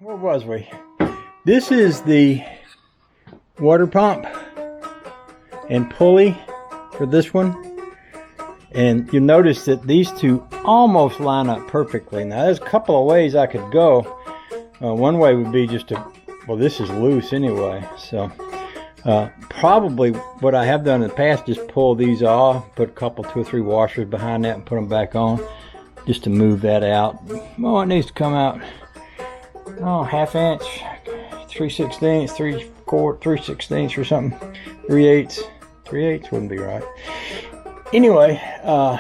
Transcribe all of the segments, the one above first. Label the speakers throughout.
Speaker 1: where was we? This is the water pump and pulley for this one. And you'll notice that these two almost line up perfectly. Now there's a couple of ways I could go. One way would be just to, well, this is loose anyway. So probably what I have done in the past, just pull these off, put a couple, 2 or 3 washers behind that and put them back on just to move that out. Oh, it needs to come out, oh, 1/2 inch, 3/16, 3/16 or something, 3/8. 3/8 wouldn't be right. Anyway, I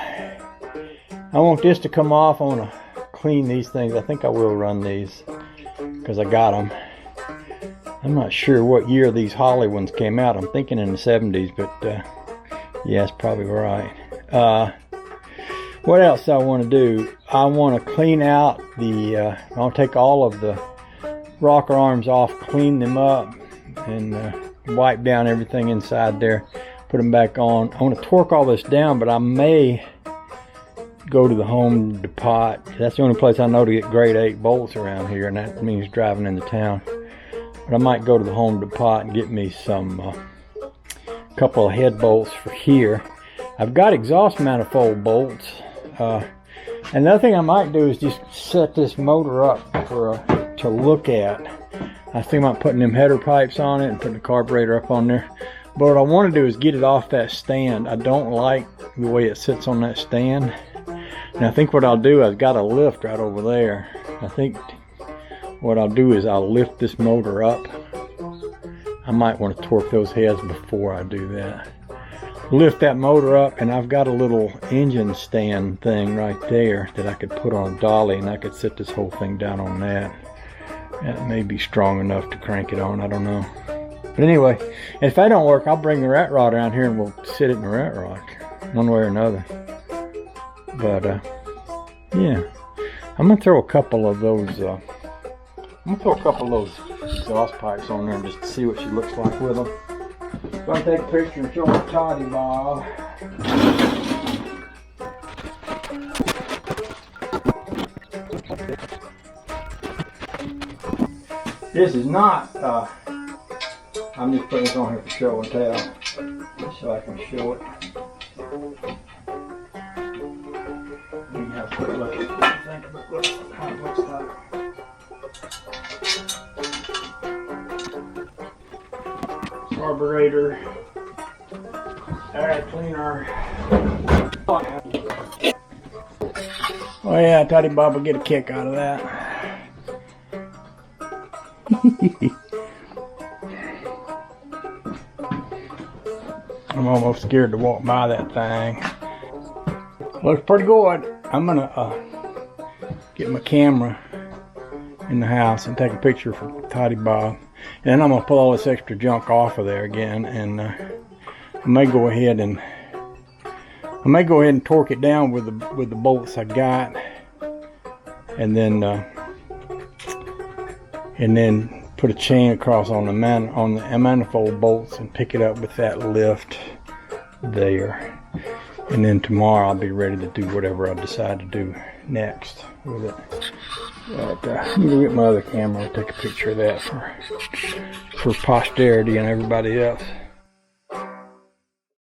Speaker 1: want this to come off. I want to clean these things. I think I will run these because I got them. I'm not sure what year these Holly ones came out. I'm thinking in the 70s, but yeah, it's probably right. What else I want to do? I want to clean out the, I'll take all of the rocker arms off, clean them up, and wipe down everything inside there. Put them back on. I want to torque all this down, but I may go to the Home Depot. That's the only place I know to get grade 8 bolts around here, and that means driving into town. But I might go to the Home Depot and get me some couple of head bolts for here. I've got exhaust manifold bolts. Another thing I might do is just set this motor up for to look at. I think about putting them header pipes on it and putting the carburetor up on there. But what I want to do is get it off that stand. I don't like the way it sits on that stand. And I think what I'll do, I've got a lift right over there. I think what I'll do is I'll lift this motor up. I might want to torque those heads before I do that. Lift that motor up, and I've got a little engine stand thing right there that I could put on a dolly, and I could set this whole thing down on that. That may be strong enough to crank it on, I don't know. But anyway, if that don't work, I'll bring the rat rod around here and we'll sit it in the rat rod, one way or another. But yeah, I'm gonna throw a couple of those. Exhaust pipes on there and just see what she looks like with them. So I'll take a picture and show her Toddy Bob. This is not. I'm just putting this on here for show and tell, so I can show it. You can have a quick look at how it looks like. Carburetor. Alright, clean our. Oh yeah, Toddy Bob will get a kick out of that. I'm almost scared to walk by that thing. Looks pretty good. I'm gonna get my camera in the house and take a picture for Toddy Bob. And then I'm gonna pull all this extra junk off of there again, and I may go ahead and torque it down with the bolts I got, and then put a chain across on the manifold bolts and pick it up with that lift there. And then tomorrow I'll be ready to do whatever I decide to do next with it. But I'm gonna get my other camera and take a picture of that for posterity and everybody else.